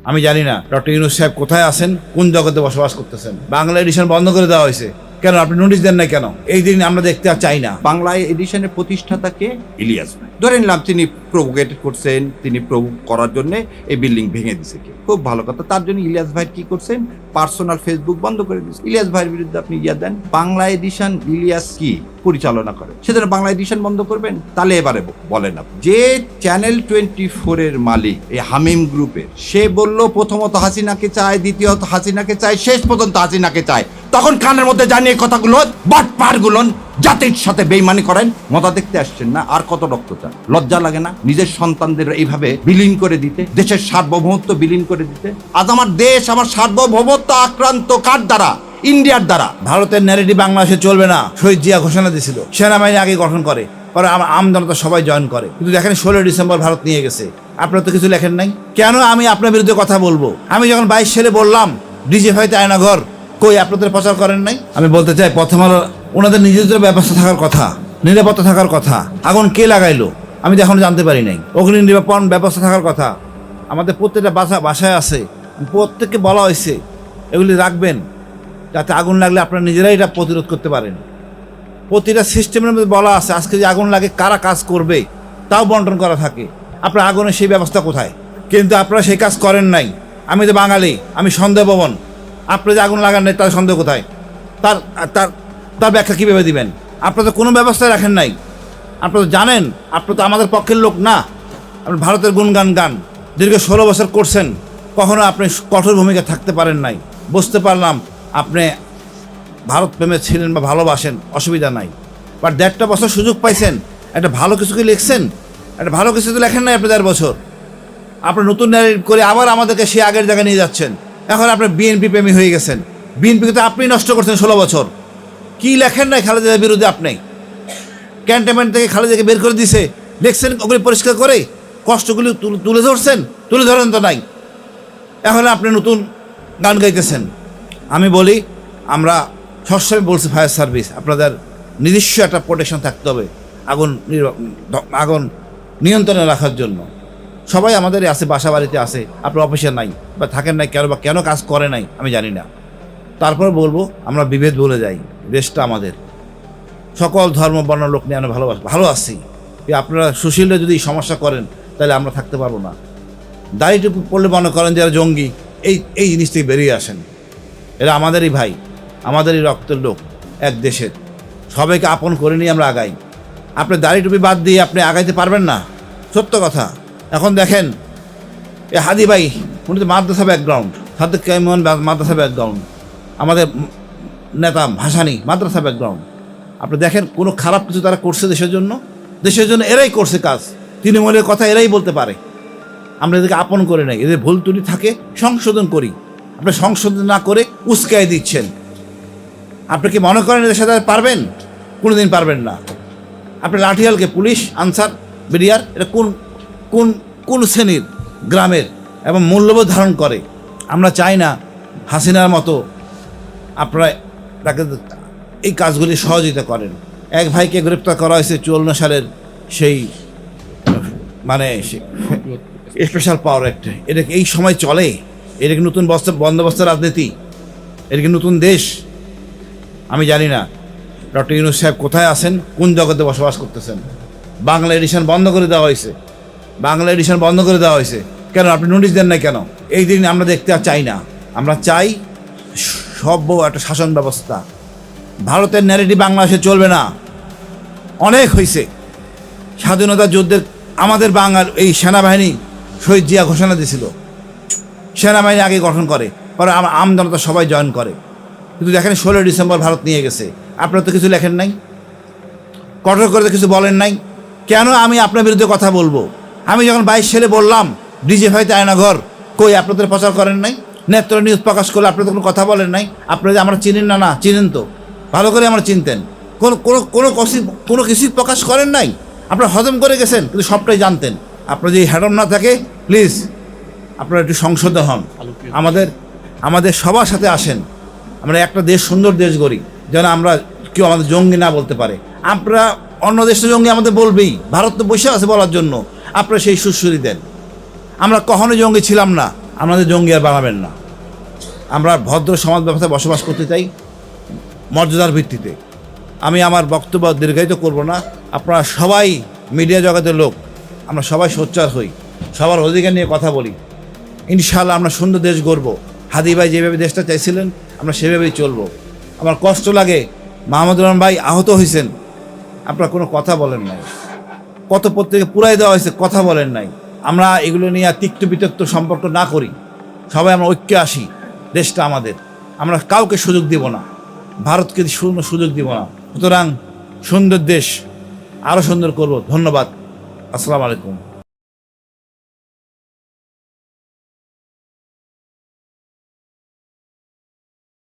আমি জানি না ডক্টর ইউনূস সাহেব কোথায় আছেন, কোন জগতে বসবাস করতেছেন। বাংলা এডিশন বন্ধ করে দেওয়া হয়েছে কেন? আপনি নোটিশ দেন না কেন? এই দিন আমরা দেখতে চাই না। বাংলা এডিশনের প্রতিষ্ঠাতাকে ইলিয়াস ভাই ধরে নিলাম তিনি প্রভোকেট করছেন, তিনি প্রভোগ করার জন্য এই বিল্ডিং ভেঙে দিছে। খুব ভালো কথা, তার জন্য ইলিয়াস ভাই কি করছেন, পার্সোনাল ফেসবুক বন্ধ করে দিয়েছে। ইলিয়াস ভাইয়ের বিরুদ্ধে আপনি দেন, বাংলা এডিশন ইলিয়াস কি পরিচালনা করে, সেজন্য বাংলা এডিশন বন্ধ করবেন? তাহলে এবারে বলেন আপনি, যে চ্যানেল 24 এর মালিক এই হামিম গ্রুপের, সে বলল প্রথমত হাসিনাকে চায়, দ্বিতীয়ত হাসিনাকে চায়, শেষ পর্যন্ত হাসিনাকে চায়, তখন কানের মধ্যে জানিয়ে কথাগুলো বাটপারগুলো জাতির সাথে বেইমানি করেন। মজা দেখতে আসছেন না? আর কত রক্ত চান? লজ্জা লাগে না নিজের সন্তানদের এইভাবে বিলীন করে দিতে, দেশের সার্বভৌমত্ব বিলীন করে দিতে? আজ আমার দেশ, আমার সার্বভৌমত্ব আক্রান্ত কার দ্বারা? ইন্ডিয়ার দ্বারা। ভারতের ন্যারেটিভ বাংলাদেশে চলবে না, শহীদ জিয়া ঘোষণা দিয়েছিল, সেনাবাহিনী আগে গঠন করে, পরে আমজনতা সবাই জয়েন করে। কিন্তু দেখেন 16 ডিসেম্বর ভারত নিয়ে গেছে, আপনারা তো কিছু লেখেন নাই কেন? আমি আপনার বিরুদ্ধে কথা বলবো? আমি যখন 22 সালে বললাম ডিজিএফআইতে আয়নাঘর, কই আপনাদের প্রচার করেন নাই? আমি বলতে চাই, প্রথম আলো ওনাদের নিজেদের ব্যবস্থা থাকার কথা, নিরাপত্তা থাকার কথা। আগুন কে লাগাইলো আমি তো এখনো জানতে পারি নাই। অগ্নি নিরাপণ ব্যবস্থা থাকার কথা আমাদের প্রত্যেকটা বাসায় আছে, প্রত্যেককে বলা হয়েছে এগুলি রাখবেন, যাতে আগুন লাগলে আপনারা নিজেরাই এটা প্রতিরোধ করতে পারেন। প্রতিটা সিস্টেমের মধ্যে বলা আছে আজকে যে আগুন লাগে কারা কাজ করবে তাও বন্টন করা থাকে। আপনার আগুনের সেই ব্যবস্থা কোথায়? কিন্তু আপনারা সেই কাজ করেন নাই। আমি তো বাঙালি, আমি সন্দেহপ্রবণ। আপনারা যে আগুন লাগান নাই তার সন্দেহ কোথায়? তার তার তার ব্যাখ্যা কীভাবে দিবেন? আপনারা তো কোনো ব্যবস্থা রাখেন নাই। আপনারা তো জানেন আপনারা তো আমাদের পক্ষের লোক না। আপনি ভারতের গুণগান গান দীর্ঘ 16 বছর করছেন, কখনো আপনি কঠোর ভূমিকা থাকতে পারেন নাই। বুঝতে পারলাম আপনি ভারত প্রেমে ছিলেন বা ভালোবাসেন, অসুবিধা নাই। বাট 1.5 বছর সুযোগ পাইছেন, একটা ভালো কিছু কি লিখছেন? একটা ভালো কিছু তো লেখেন নাই আপনি 1.5 বছর। আপনি নতুন ন্যারেটিভ করে আবার আমাদেরকে সে আগের জায়গায় নিয়ে যাচ্ছেন। এখন আপনি বিএনপি প্রেমী হয়ে গেছেন। বিএনপিকে তো আপনি নষ্ট করছেন 16 বছর। কি লেখেন নাই খালেদার বিরুদ্ধে? আপনি ক্যান্টনমেন্ট থেকে খালেদাকে বের করে দিছে, লিখছেন ওগুলি পরিষ্কার করে, কষ্টগুলি তুলে ধরছেন, তুলে ধরেন তো নাই। এখন আপনি নতুন গান গাইতেছেন। আমি বলি, আমরা সবসময় বলছি ফায়ার সার্ভিস আপনাদের নিজস্ব একটা প্রোটেকশন থাকতে হবে আগুন নিয়ন্ত্রণে রাখার জন্য। সবাই আমাদের আছে, বাসা বাড়িতে আছে, আপনার অফিসে নাই বা থাকেন নাই কেন, বা কেন কাজ করে নাই আমি জানি না। তারপর বলবো আমরা বিভেদ বলে যাই, দেশটা আমাদের, সকল ধর্ম বর্ণ লোক নিয়ে আমরা ভালো আছি। আপনারা সুশীলরা যদি সমস্যা করেন তাহলে আমরা থাকতে পারবো না। দাড়িটুকু পড়লে মনে করেন যারা জঙ্গি, এই জিনিস থেকে বেরিয়ে আসেন। এরা আমাদেরই ভাই, আমাদেরই রক্তের লোক, এক দেশের। সবাইকে আপন করে নিয়ে আমরা আগাই। আপনি দাড়ি টুপি বাদ দিয়ে আপনি আগাইতে পারবেন না, সত্য কথা। এখন দেখেন এ হাদি ভাই, উনি তো মাদ্রাসা ব্যাকগ্রাউন্ড, সাদ্দিক কাইমন মাদ্রাসা ব্যাকগ্রাউন্ড, আমাদের নেতা ভাসানী মাদ্রাসা ব্যাকগ্রাউন্ড। আপনি দেখেন কোনো খারাপ কিছু তারা করছে দেশের জন্য এরাই করছে কাজ। তৃণমূলের কথা এরাই বলতে পারে। আমরা এদেরকে আপন করে নেই, এদের ভুল ত্রুটি থাকে সংশোধন করি। আপনি সংশোধন না করে উস্কাই দিচ্ছেন। আপনি কি মনে করেন এদের সাথে পারবেন? কোনোদিন পারবেন না। আপনি লাঠিয়ালকে পুলিশ, আনসার, বিডিআর, এটা কোন কোন কোন শ্রেণীর গ্রামের এবং মূল্যবোধ ধারণ করে? আমরা চাই না হাসিনার মতো আপনারা তাকে এই কাজগুলি সহযোগিতা করেন। এক ভাইকে গ্রেপ্তার করা হয়েছে 54 সালের সেই মানে স্পেশাল পাওয়ার অ্যাক্টে। এটা এই সময় চলে? এটা কি নতুন বন্দোবস্ত রাজনীতি? এটা কি নতুন দেশ? আমি জানি না ডক্টর ইউনূস সাহেব কোথায় আছেন, কোন জগতে বসবাস করতেছেন। বাংলা এডিশন বন্ধ করে দেওয়া হয়েছে, বাংলা এডিশন বন্ধ করে দেওয়া হয়েছে কেন? আপনি নোটিশ দেন না কেন? এই দিন আমরা দেখতে চাই না। আমরা চাই সভ্য একটা শাসন ব্যবস্থা। ভারতের ন্যারেটিভ বাংলাদেশে চলবে না, অনেক হয়েছে। স্বাধীনতা যুদ্ধের আমাদের বাঙাল এই সেনাবাহিনী শহীদ জিয়া ঘোষণা দিয়েছিল, সেনাবাহিনী আগে গঠন করে, পরে আমজনতা সবাই জয়েন করে। কিন্তু দেখেন 16 ডিসেম্বর ভারত নিয়ে গেছে, আপনারা তো কিছু লেখেন নাই, কঠোর করে তো কিছু বলেন নাই কেন? আমি আপনার বিরুদ্ধে কথা বলবো? আমি যখন 22 সালে বললাম ডিজিএফআইতে আয়নাঘর, কই আপনাদের প্রচার করেন নাই? নেত্র নিউজ প্রকাশ করলে আপনাদের কোনো কথা বলেন নাই? আপনারা যে আমরা চিনেন না, চিনেন তো, ভালো করে আমরা চিনতেন। কোনো কিছুই প্রকাশ করেন নাই। আপনারা হজম করে গেছেন, কিন্তু সবটাই জানতেন। আপনার যদি হ্যাডম না থাকে প্লিজ আপনারা একটু সংশোধন হন। আমাদের সবার সাথে আসেন, আমরা একটা দেশ, সুন্দর দেশ গড়ি, যেন আমরা কেউ আমাদের জঙ্গি না বলতে পারে। আপনারা অন্য দেশের জঙ্গি আমাদের বলবেই, ভারত তো বসে আছে বলার জন্য। আপনারা সেই সুশ্রী দেন। আমরা কখনো জঙ্গি ছিলাম না, আমাদের জঙ্গি আর বানাবেন না। আমরা ভদ্র সমাজ ব্যবস্থায় বসবাস করতে চাই মর্যাদার ভিত্তিতে। আমি আমার বক্তব্য দীর্ঘায়িত করব না। আপনারা সবাই মিডিয়া জগতের লোক, আমরা সবাই সোচ্চার হই, সবার অধিকার নিয়ে কথা বলি। ইনশাআল্লাহ আমরা সুন্দর দেশ গড়ব। হাদি ভাই যেভাবে দেশটা চাইছিলেন আমরা সেভাবেই চলবো। আমার কষ্ট লাগে, মাহমুদুর রহমান ভাই আহত হয়েছেন, আপনারা কোনো কথা বলেন নাই। কত পত্রিকা পুরাই দেওয়া হয়েছে, কথা বলেন নাই। আমরা এগুলো নিয়ে তিক্ত বিতক্ত সম্পর্ক না করি, সবাই আমরা ঐক্যে আসি। দেশটা আমাদের, আমরা কাউকে সুযোগ দিব না, ভারতকে সুযোগ দিব না। সুতরাং সুন্দর দেশ আরও সুন্দর করব। ধন্যবাদ। আসসালামু আলাইকুম।